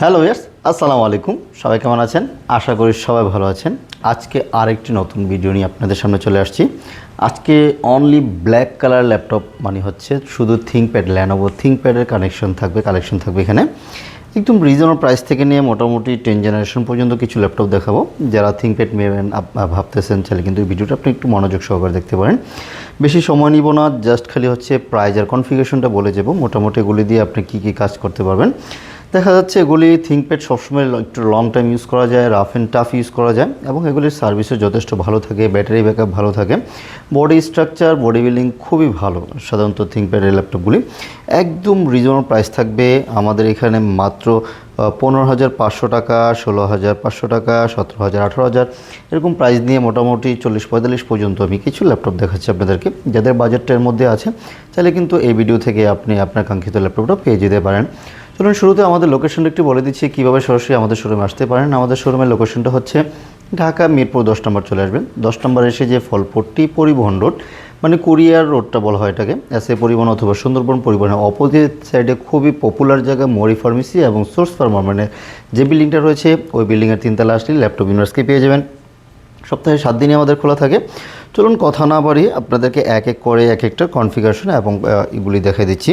Hello years, আসসালামু আলাইকুম। সবাই কেমন আছেন? আশা করি সবাই ভালো আছেন। আজকে আরেকটি নতুন ভিডিও নিয়ে আপনাদের সামনে চলে আসছি। আজকে অনলি ব্ল্যাক কালার ল্যাপটপ মানে হচ্ছে শুধু থিংকপ্যাড, ল্যানোভো থিংকপ্যাডের কালেকশন থাকবে এখানে। একদম রিজনেবল প্রাইস থেকে নিয়ে মোটামুটি 10 জেনারেশন পর্যন্ত কিছু ল্যাপটপ দেখাবো। যারা থিংকপ্যাড নেবেন ভাবতেছেন চাইলে কিন্তু এই ভিডিওটা আপনি একটু মনোযোগ সহকারে দেখতে পারেন। বেশি সময় নিব না, জাস্ট খালি হচ্ছে প্রাইস আর কনফিগারেশনটা বলে যাব। মোটামুটি এগুলি দিয়ে আপনি কী কী কাজ করতে পারবেন। দেখা যাচ্ছে এগুলি থিংকপ্যাড সবসময় একটু লং টাইম ইউজ করা যায়, রাফ অ্যান্ড টাফ ইউজ করা যায় এবং এগুলির সার্ভিসও যথেষ্ট ভালো থাকে, ব্যাটারি ব্যাকআপ ভালো থাকে, বডি স্ট্রাকচার বডি বিল্ডিং খুবই ভালো। সাধারণত থিংকপ্যাডের ল্যাপটপগুলি একদম রিজনেবল প্রাইস থাকবে আমাদের এখানে মাত্র 15,500 টাকা, 16,500 টাকা, 17,000, 18,000 এরকম প্রাইস নিয়ে মোটামুটি 40-45 পর্যন্ত আমি কিছু ল্যাপটপ দেখাচ্ছি আপনাদেরকে। যাদের বাজেটের মধ্যে আছে চাইলে কিন্তু এই ভিডিও থেকে আপনি আপনার কাঙ্ক্ষিত ল্যাপটপটা পেয়ে যেতে পারেন। চলুন শুরুতে আমাদের লোকেশনটা একটু বলে দিচ্ছি কীভাবে সরাসরি আমাদের শোরুমে আসতে পারেন। আমাদের শোরুমের লোকেশনটা হচ্ছে ঢাকা মিরপুর 10 নম্বর চলে আসবেন। 10 নম্বর এসে যে ফলপট্টি পরিবহন রোড মানে কুরিয়ার রোডটা বলা হয় এটাকে, এসএ পরিবহন অথবা সুন্দরবন পরিবহনের অপোজিট সাইডে খুবই পপুলার জায়গা মরি ফার্মেসি এবং সোর্স ফার্মার মানে যে বিল্ডিংটা রয়েছে ওই বিল্ডিংয়ের 3 তলা আসলে ল্যাপটপ ইউনিভার্সকে পেয়ে যাবেন। সপ্তাহে 7 দিনই আমাদের খোলা থাকে। চলুন কথা না বাড়িয়ে আপনাদেরকে এক এক করে এক একটা কনফিগারেশন এবং এগুলি দেখাই দিচ্ছি।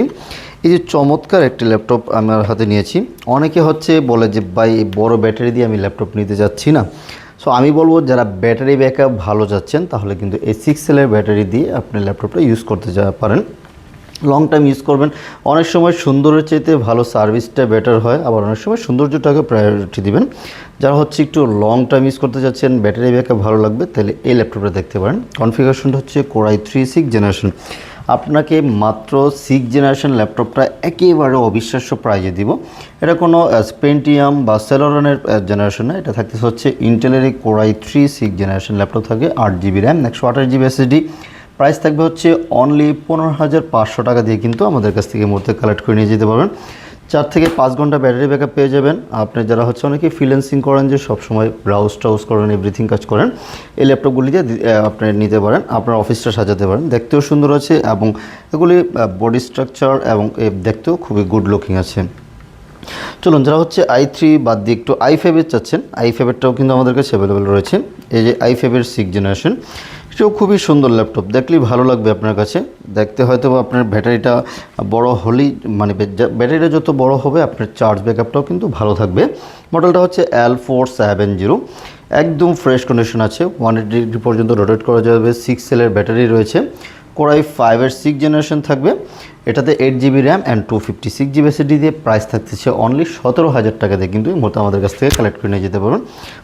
এই যে চমৎকার একটি ল্যাপটপ আমার হাতে নিয়েছি। অনেকে বলে যে ভাই এই বড় ব্যাটারি দিয়ে আমি ল্যাপটপ নিতে যাচ্ছি না। সো আমি বলবো যারা ব্যাটারি ব্যাকআপ ভালো যাচ্ছেন তাহলে কিন্তু এই 6 সেলের ব্যাটারি দিয়ে আপনি ল্যাপটপটা ইউজ করতে পারেন, লং টাইম ইউজ করবেন। অনেক সময় সুন্দরের চাইতে ভালো সার্ভিসটা বেটার হয়, আবার অনেক সময় সৌন্দর্যটাকে প্রায়োরিটি দিবেন। যারা একটু লং টাইম ইউজ করতে যাচ্ছেন, ব্যাটারি ব্যাকআপ ভালো লাগবে, তাহলে এই ল্যাপটপটা দেখতে পারেন। কনফিগারেশনটা হচ্ছে Core i3 6 জেনারেশন। আপনাকে মাত্র 6 জেনারেশন ল্যাপটপটা একেবারে অবিশ্বাস্য প্রাইজে দিব। এটা কোনো পেন্টিয়াম বা সেলোরনের জেনারেশন না, এটা থাকতেছে ইন্টেলের Core i3 6 জেনারেশন ল্যাপটপ থাকে, 8GB RAM, 128GB SSD। Price থাকবে অনলি 15,500 টাকা দিয়ে কিন্তু আমাদের কাছ থেকে মুহূর্তে কালেক্ট করে নিয়ে যেতে পারবেন। 4 থেকে 5 ঘন্টা ব্যাটারি ব্যাকআপ পেয়ে যাবেন। আপনি যারা অনেকে ফ্রিল্যান্সিং করেন, যে সবসময় ব্রাউজ করেন, এভরিথিং কাজ করেন, এই ল্যাপটপগুলি দিয়ে আপনি নিতে পারেন, আপনার অফিসটা সাজাতে পারেন। দেখতেও সুন্দর আছে এবং এগুলি বডি স্ট্রাকচার এবং দেখতেও খুবই গুড লুকিং আছে। চলুন যারা i3 বাদ দিয়ে একটু i5 চাচ্ছেন, i5টাও কিন্তু আমাদের কাছে অ্যাভেলেবেল রয়েছে। এই যে i5 6 জেনারেশন, এটাও খুবই সুন্দর ল্যাপটপ, দেখলেই ভালো লাগবে আপনার কাছে। দেখতে হয়তো আপনার ব্যাটারিটা বড় হলেই মানে ব্যাটারিটা যত বড় হবে আপনার চার্জ ব্যাকআপটাও কিন্তু ভালো থাকবে। মডেলটা L470, একদম ফ্রেশ কন্ডিশন আছে, 180 ডিগ্রি পর্যন্ত রোটেট করা যাবে। 6 সেলের ব্যাটারি রয়েছে, Core i5 6 জেনারেশন থাকবে। এটাতে 8GB RAM and 256GB SSD দিয়ে প্রাইস থাকতেছে অনলি 17,000 টাকা দিয়ে কিন্তু এই মুহূর্তে আমাদের কাছ থেকে কালেক্ট করে নিয়ে যেতে পারবেন।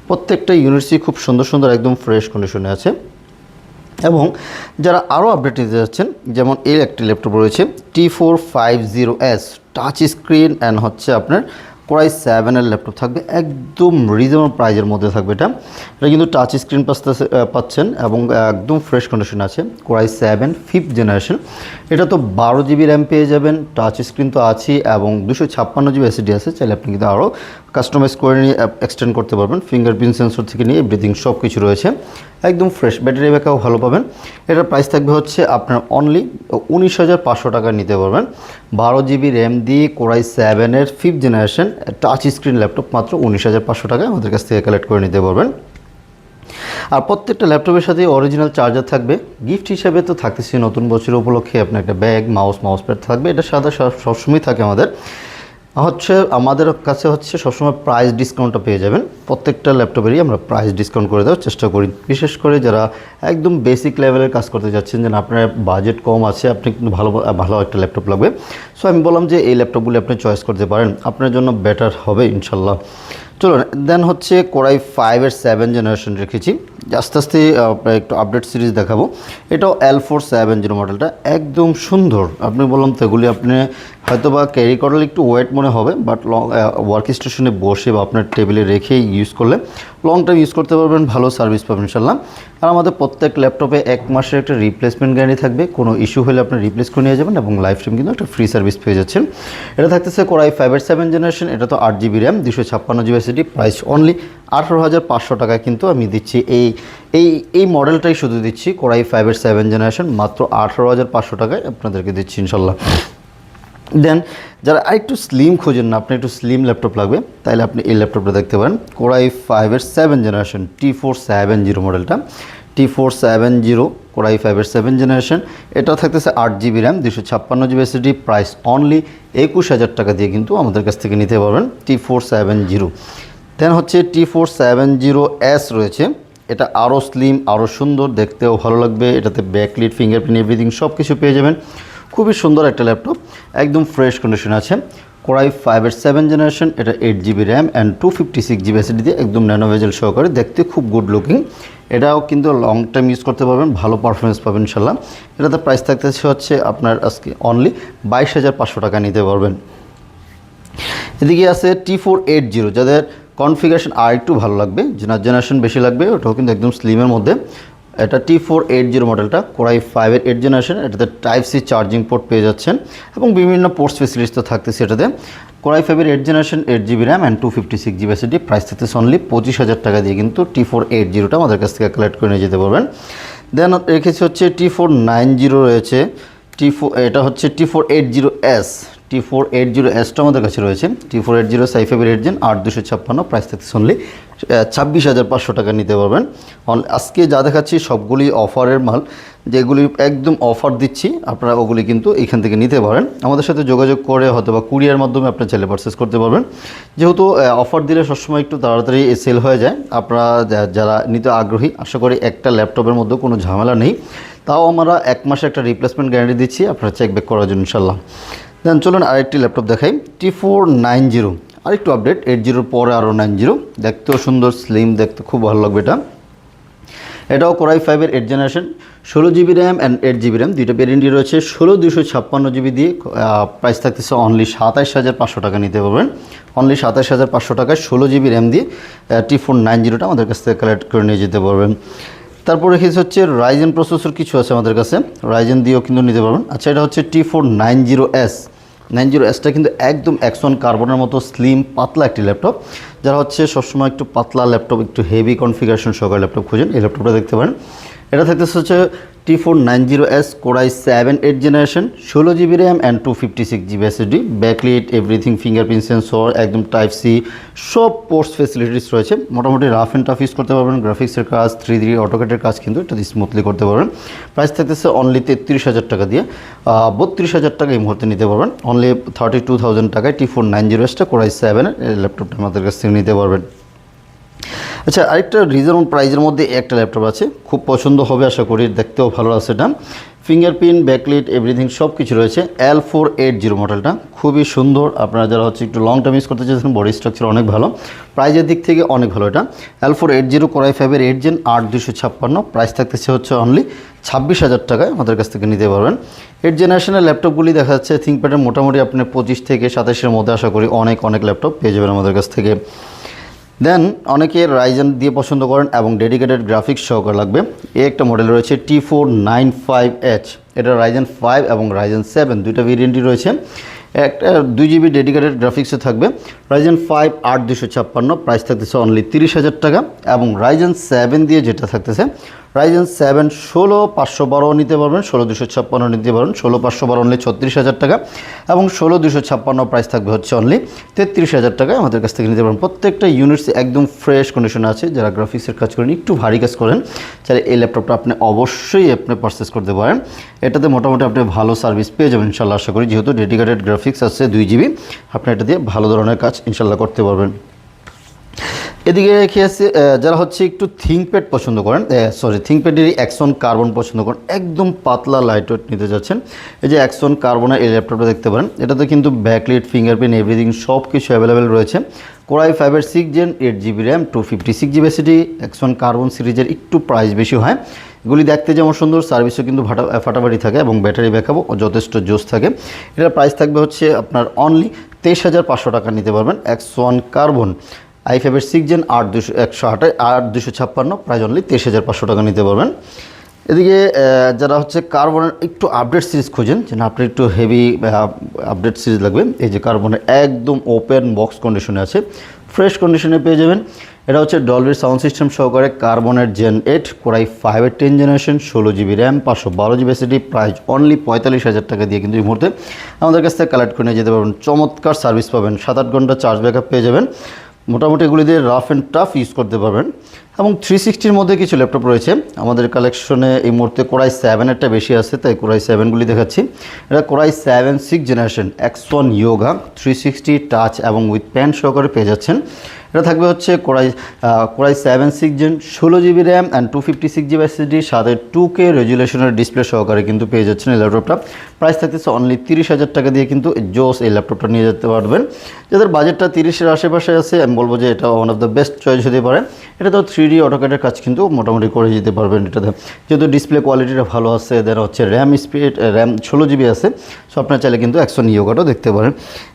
প্রত্যেকটা ইউনিটসই খুব সুন্দর সুন্দর একদম ফ্রেশ কন্ডিশনে আছে। এবং যারা আরও আপডেট নিতে যাচ্ছেন, যেমন এই একটি ল্যাপটপ রয়েছে T450S, টাচ স্ক্রিন অ্যান্ড আপনার Core i7 ল্যাপটপ থাকবে, একদম রিজনেবল প্রাইজের মধ্যে থাকবে। এটা কিন্তু টাচ স্ক্রিন পাচ্ছেন এবং একদম ফ্রেশ কন্ডিশন আছে। Core i7 5th জেনারেশন, এটা তো 12GB র্যাম পেয়ে যাবেন, টাচ স্ক্রিন তো আছেই এবং 256GB SSD আছে। চাইলে আপনি কিন্তু আরও কাস্টমাইজ করে নিয়ে এক্সটেন্ড করতে পারবেন। ফিঙ্গারপ্রিন্ট সেন্সর থেকে নিয়ে এভরিথিং সব কিছু রয়েছে, একদম ফ্রেশ। ব্যাটারি ব্যাকআপ ভালো পাবেন। এটার প্রাইস থাকবে আপনার অনলি 19,500 টাকা নিতে পারবেন। 12GB র্যাম দিয়ে Core i7 5th generation touch screen laptop মাত্র 19,500 টাকায় আমাদের কাছ থেকে কালেক্ট করে নিতে পারবেন। আর প্রত্যেকটা ল্যাপটপের সাথে অরিজিনাল চার্জার থাকবে। গিফট হিসাবে তো থাকতেছে নতুন বছর উপলক্ষে আপনার একটা ব্যাগ, মাউস প্যাড থাকবে। এটা সবসময় থাকে আমাদের। আমাদের কাছে সবসময় প্রাইস ডিসকাউন্টটা পেয়ে যাবেন। প্রত্যেকটা ল্যাপটপেরই আমরা প্রাইস ডিসকাউন্ট করে দেওয়ার চেষ্টা করি, বিশেষ করে যারা একদম বেসিক লেভেলের কাজ করতে যাচ্ছেন, যেন আপনার বাজেট কম আছে, আপনি কিন্তু ভালো একটা ল্যাপটপ লাগবে। সো আমি বললাম যে এই ল্যাপটপগুলি আপনি চয়েস করতে পারেন, আপনার জন্য বেটার হবে ইনশাল্লাহ। চলুন দেন Core i5 7 জেনারেশন রেখেছি। আস্তে আস্তে একটু আপডেট সিরিজ দেখাবো। এটাও L470 মডেলটা, একদম সুন্দর। আপনি বললাম তো এগুলি আপনি হয়তোবা ক্যারি করালে একটু ওয়েট মনে হবে, বাট ওয়ার্ক স্টেশনে বসে বা আপনার টেবিলে রেখে ইউজ করলে লং টাইম ইউজ করতে পারবেন, ভালো সার্ভিস পাবেন ইনশাল্লাহ। আর আমাদের প্রত্যেক ল্যাপটপে 1 মাসের একটা রিপ্লেসমেন্ট গ্যারান্টি থাকবে। কোনো ইস্যু হলে আপনি রিপ্লেস করে নিয়ে যাবেন এবং লাইফ টাইম কিন্তু একটা ফ্রি সার্ভিস পেয়ে যাচ্ছেন। এটা থাকতেছে Core i5 7 জেনারেশন, এটা তো 8GB RAM, 256GB SSD। Price only 18,500 টাকায় কিন্তু আমি দিচ্ছি। এই মডেলটাই শুধু দিচ্ছি, Core i5 7 জেনারেশন মাত্র 18,500 টাকায় আপনাদেরকে দিচ্ছি ইনশাল্লাহ। দেন যারা আরেকটু স্লিম খোঁজেন না, আপনি একটু স্লিম ল্যাপটপ লাগবে, তাহলে আপনি এই ল্যাপটপটা দেখতে পারেন। Core i5-এর 7 জেনারেশন T470 মডেলটা, T470 Core i5-এর 7 জেনারেশন। এটা থাকতেছে 8GB RAM, 256GB SSD, price only 21,000 টাকা দিয়ে কিন্তু আমাদের কাছ থেকে নিতে পারবেন T470। দেন হচ্ছে T470S রয়েছে, এটা আরও স্লিম, আরও সুন্দর, দেখতেও ভালো লাগবে। এটাতে ব্যাকলিট, ফিঙ্গারপ্রিন্ট, এভরিথিং সব কিছু পেয়ে যাবেন। খুবই সুন্দর একটা ল্যাপটপ, একদম ফ্রেশ কন্ডিশন আছে। Core i5-এর 7 জেনারেশন, এটা 8GB RAM and 256GB SSD দিয়ে একদম ন্যানো বেজেল সহকারে, দেখতে খুব গুড লুকিং। এটাও কিন্তু লং টাইম ইউজ করতে পারবেন, ভালো পারফরমেন্স পাবেন ইনশাল্লাহ। এটাতে প্রাইস থাকতেছে হচ্ছে আপনার আজকে অনলি 22,500 টাকা নিতে পারবেন। এদিকে আছে T480, যাদের কনফিগারেশন আর একটু ভালো লাগবে, জেনারেশন বেশি লাগবে, ওটাও কিন্তু একদম স্লিমের মধ্যে। এটা T480 মডেলটা, Core i5-এর 8 জেনারেশন। এটাতে Type-C চার্জিং পোর্ট পেয়ে যাচ্ছেন এবং বিভিন্ন পোর্টস ফেসিলিটিস তো থাকতেছে এটাতে। Core i5-এর 8 generation, 8GB RAM and 256GB SSD, price থাকতেছে অনলি 25,000 টাকা দিয়ে কিন্তু T480টা আমাদের কাছ থেকে কালেক্ট করে নিয়ে যেতে পারবেন। দেন রেখেছি হচ্ছে T490 রয়েছে, এটা হচ্ছে T480S, T480Sটা আমাদের কাছে রয়েছে। T480 i5-এর 8 জেন, 8,256, প্রাইস থাকতেছে অনলি 26,500 টাকা নিতে পারবেন। আজকে যা দেখাচ্ছি সবগুলি অফারের মাল, যেগুলি একদম অফার দিচ্ছি আপনারা ওগুলি কিন্তু এখান থেকে নিতে পারেন। আমাদের সাথে যোগাযোগ করে হয়তো বা কুরিয়ার মাধ্যমে আপনারা চাইলে পারচেস করতে পারবেন। যেহেতু অফার দিলে সবসময় একটু তাড়াতাড়ি সেল হয়ে যায়, আপনারা যারা নিতে আগ্রহী, আশা করি একটা ল্যাপটপের মধ্যে কোনো ঝামেলা নেই। তাও আমরা 1 মাসে একটা রিপ্লেসমেন্ট গ্যারান্টি দিচ্ছি আপনারা চেক ব্যাক করার জন্য ইনশাল্লাহ। দেন চলুন আরেকটি ল্যাপটপ দেখাই, T490, আরেকটু আপডেট, 80-র পরে আরও 90, দেখতেও সুন্দর, স্লিম, দেখতে খুব ভালো লাগবে এটা। এটাও Core i5-এর 8 generation, 16GB RAM and 8GB RAM, দুইটা ভেরিয়েন্টই রয়েছে। 16,256GB দিয়ে প্রাইস থাকতেছে অনলি 27,500 টাকা নিতে পারবেন। অনলি 27,500 টাকায় 16GB র্যাম দিয়ে T490টা আমাদের কাছ থেকে কালেক্ট করে নিয়ে যেতে পারবেন। তারপর রেখেছি হচ্ছে রাইজেন প্রসেসর, কিছু আছে আমাদের কাছে, রাইজেন দিয়েও কিন্তু নিতে পারবেন। আচ্ছা, এটা হচ্ছে T490S, 90Sটা কিন্তু একদম Axon কার্বনের মতো স্লিম পাতলা একটি ল্যাপটপ। যারা হচ্ছে সবসময় একটু পাতলা ল্যাপটপ, একটু হেভি কনফিগারেশন সহকারে ল্যাপটপ খুঁজেন, এই ল্যাপটপটা দেখতে পারেন। এটা থাকতেছে হচ্ছে T490S Core i7 8 generation, 16GB RAM and 256GB SSD, backlit, everything, fingerprint sensor, একদম Type-C, সব পোর্টস ফেসিলিটিস রয়েছে। মোটামুটি রাফ অ্যান্ড টাফ ইউজ করতে পারবেন। গ্রাফিক্সের কাজ, 3D অটোক্যাডের কাজ কিন্তু এটা স্মুথলি করতে পারবেন। প্রাইস থাকতেছে অনলি 33,000 টাকা দিয়ে, 32,000 টাকা এই মুহূর্তে নিতে পারবেন। অনলি 32,000 টাকায় T490Sটা Core i7 ল্যাপটপটা আমাদের কাছ থেকে নিতে পারবেন। আচ্ছা, আরেকটা রিজনেবল প্রাইজের মধ্যে একটা ল্যাপটপ আছে, খুব পছন্দ হবে আশা করি, দেখতেও ভালো আছে। এটা ফিঙ্গারপ্রিন্ট, ব্যাকলিট, এভরিথিং সব কিছু রয়েছে। L480 মডেলটা খুবই সুন্দর। আপনারা যারা হচ্ছে একটু লং টাইম ইউজ করতে চাইছেন, বডি স্ট্রাকচার অনেক ভালো, প্রাইজের দিক থেকে অনেক ভালো। এটা L480 Core i5-এর 8 জেন, 8,256, প্রাইস থাকতেছে হচ্ছে অনলি 26,000 টাকায় আমাদের কাছ থেকে নিতে পারবেন। 8 জেনারেশনের ল্যাপটপগুলি দেখা যাচ্ছে থিঙ্কপ্যাডের মোটামুটি আপনি 25 থেকে 27-এর মধ্যে আশা করি অনেক ল্যাপটপ পেয়ে যাবেন আমাদের কাছ থেকে। দেন অনেকে রাইজেন দিয়ে পছন্দ করেন এবং ডেডিকেটেড গ্রাফিক্স সহকারে লাগবে, এই একটা মডেল রয়েছে T495H। এটা রাইজেন 5 এবং রাইজেন 7 দুইটা ভেরিয়েন্টই রয়েছে। একটা 2GB ডেডিকেটেড গ্রাফিক্সে থাকবে। রাইজেন 5 8,256, প্রাইস থাকতেছে অনলি 30,000 টাকা। এবং রাইজেন 7 দিয়ে যেটা থাকতেছে, রাইজেন 7 16,512 নিতে পারবেন, 16,256 নিতে পারবেন, 16,512 অনলি 36,000 টাকা এবং 16,256 প্রাইস থাকবে হচ্ছে অনলি 33,000 টাকায় আমাদের কাছ থেকে নিতে পারবেন। প্রত্যেকটা ইউনিটস একদম ফ্রেশ কন্ডিশনে আছে। যারা গ্রাফিক্সের কাজ করেন, একটু ভারী কাজ করেন, তাহলে এই ল্যাপটপটা আপনি অবশ্যই পারচেস করতে পারেন। এটাতে মোটামুটি আপনি ভালো সার্ভিস পেয়ে যাবেন ইনশাল্লাহ আশা করি, যেহেতু ডেডিকেটেড গ্রাফিক্স আছে 2GB, আপনি এটা দিয়ে ভালো ধরনের কাজ ইনশাল্লাহ করতে পারবেন। এদিকে রেখে আছে যারা হচ্ছে একটু থিঙ্কপ্যাড পছন্দ করেন, থিঙ্কপ্যাডেরই Axon কার্বন পছন্দ করেন, একদম পাতলা লাইটওয়েট নিতে যাচ্ছেন, এই যে Axon কার্বনের এই ল্যাপটপটা দেখতে পারেন। এটাতে কিন্তু ব্যাকলিট, ফিঙ্গারপ্রিন্ট, এভরিথিং সব কিছু অ্যাভেলেবেল রয়েছে। Core i5-এর 6 gen, 8GB RAM, 256GB SSD, Axon carbon সিরিজের একটু প্রাইস বেশি হয়। এগুলি দেখতে যেমন সুন্দর, সার্ভিসও কিন্তু ফাটাফাটি থাকে এবং ব্যাটারি ব্যাকআপও যথেষ্ট জোস থাকে। এটার প্রাইস থাকবে হচ্ছে আপনার অনলি 23,500 টাকা নিতে পারবেন। Axon কার্বন i5-এর 6 জেন, 8,256, প্রাইস অনলি 23,500 টাকা নিতে পারবেন। এদিকে যারা হচ্ছে কার্বনের একটু আপডেট সিরিজ খোঁজেন, যে না আপনার একটু হেভি আপডেট সিরিজ লাগবে, এই যে কার্বনের একদম ওপেন বক্স কন্ডিশনে আছে, ফ্রেশ কন্ডিশনে পেয়ে যাবেন। এটা হচ্ছে ডলবির সাউন্ড সিস্টেম সহকারে কার্বনের Gen 8 কোরাই 5-এর 10 generation, 16 GB RAM, 512 GB SSD, price only 45,000 টাকা দিয়ে কিন্তু এই মুহূর্তে আমাদের কাছ থেকে কালেক্ট করে নিয়ে যেতে পারবেন। চমৎকার সার্ভিস পাবেন, 7-8 ঘন্টা চার্জ ব্যাকআপ পেয়ে যাবেন। মোটামুটি এগুলি দিয়ে রাফ অ্যান্ড টাফ ইউজ করতে পারবেন। এবং 360-র মধ্যে কিছু ল্যাপটপ রয়েছে আমাদের কালেকশনে। এই মুহূর্তে কোরাই 7-এরটা বেশি আছে, তাই কোরাই 7গুলি দেখাচ্ছি। এটা core i 7 6 generation X1 Yoga 360 touch এবং উইথ প্যান সহকারে পেয়ে যাচ্ছেন। এটা থাকবে হচ্ছে core i 7 6 gen, 16 GB RAM and 256 GB SSD, সাথে 2K রেজুলেশনের ডিসপ্লে সহকারে কিন্তু পেয়ে যাচ্ছেন এই ল্যাপটপটা। প্রাইস থাকতেছে অনলি 30,000 টাকা দিয়ে কিন্তু জোস এই ল্যাপটপটা নিয়ে যেতে পারবেন। যাদের বাজেটটা 30-এর আশেপাশে আছে, আমি বলবো যে এটা one of the best choice হতে পারে। এটা তো 3D অটোক্যাডের কাজ কিন্তু মোটামুটি করে যেতে পারবেন এটাতে, যেহেতু ডিসপ্লে কোয়ালিটিটা ভালো আছে। দেন হচ্ছে র্যাম 16 GB আছে, সো আপনারা চাইলে কিন্তু X1 Yogaটাও দেখতে পারেন।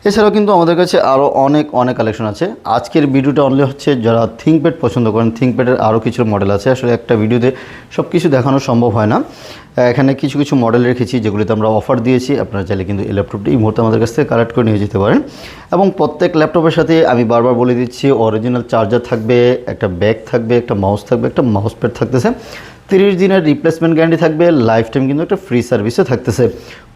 এছাড়াও কিন্তু আমাদের কাছে আরও অনেক কালেকশন আছে। আজকের ভিডিওটা অনলি হচ্ছে যারা থিঙ্কপ্যাড পছন্দ করেন, থিঙ্কপ্যাডের আরও কিছু মডেল আছে। আসলে একটা ভিডিওতে সব কিছু দেখানো সম্ভব হয় না, এখানে কিছু মডেল রেখেছি যেগুলিতে আমরা অফার দিয়েছি। আপনারা চাইলে কিন্তু এই ল্যাপটপটি এই মুহূর্তে আমাদের কাছ থেকে কালেক্ট করে নিয়ে যেতে পারেন। এবং প্রত্যেক ল্যাপটপের সাথে আমি বারবার বলে দিচ্ছি, অরিজিনাল চার্জার থাকবে, একটা ব্যাগ থাকবে, একটা মাউস থাকবে, একটা মাউস প্যাড থাকতেছে, 30 দিনের রিপ্লেসমেন্ট গ্যারান্টি থাকবে, লাইফ টাইম কিন্তু একটা ফ্রি সার্ভিসও থাকতেছে।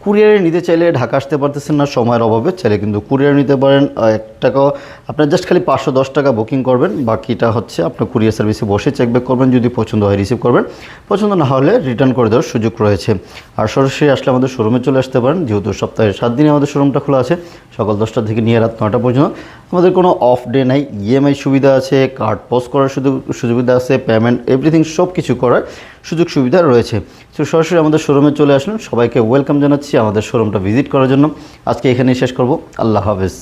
কুরিয়ারে নিতে চাইলে ঢাকা আসতে পারতেছেন না সময়ের অভাবে, চাইলে কিন্তু কুরিয়ারে নিতে পারেন। 1 টাকাও আপনার জাস্ট খালি 510 টাকা বুকিং করবেন, বাকিটা হচ্ছে আপনার কুরিয়ার সার্ভিসে বসে চেক ব্যাক করবেন, যদি পছন্দ হয় রিসিভ করবেন, পছন্দ না হলে রিটার্ন করে দেওয়ার সুযোগ রয়েছে। আর সরাসরি আসলে আমাদের শোরুমে চলে আসতে পারেন, যেহেতু সপ্তাহে 7 দিনে আমাদের শোরুমটা খোলা আছে, সকাল 10টা থেকে নিয়ে রাত 9টা পর্যন্ত। আমাদের কোনো অফ ডে নাই, EMI সুবিধা আছে, কার্ড পোস্ট করার সুবিধা আছে, পেমেন্ট এভরিথিং সব কিছু করার সুযোগ সুবিধা রয়েছে। তো সরাসরি আমাদের শোরুমে চলে আসুন। সবাইকে ওয়েলকাম জানাচ্ছি আমাদের শোরুমটা ভিজিট করার জন্য। আজকে এখানেই শেষ করব। আল্লাহ হাফেজ।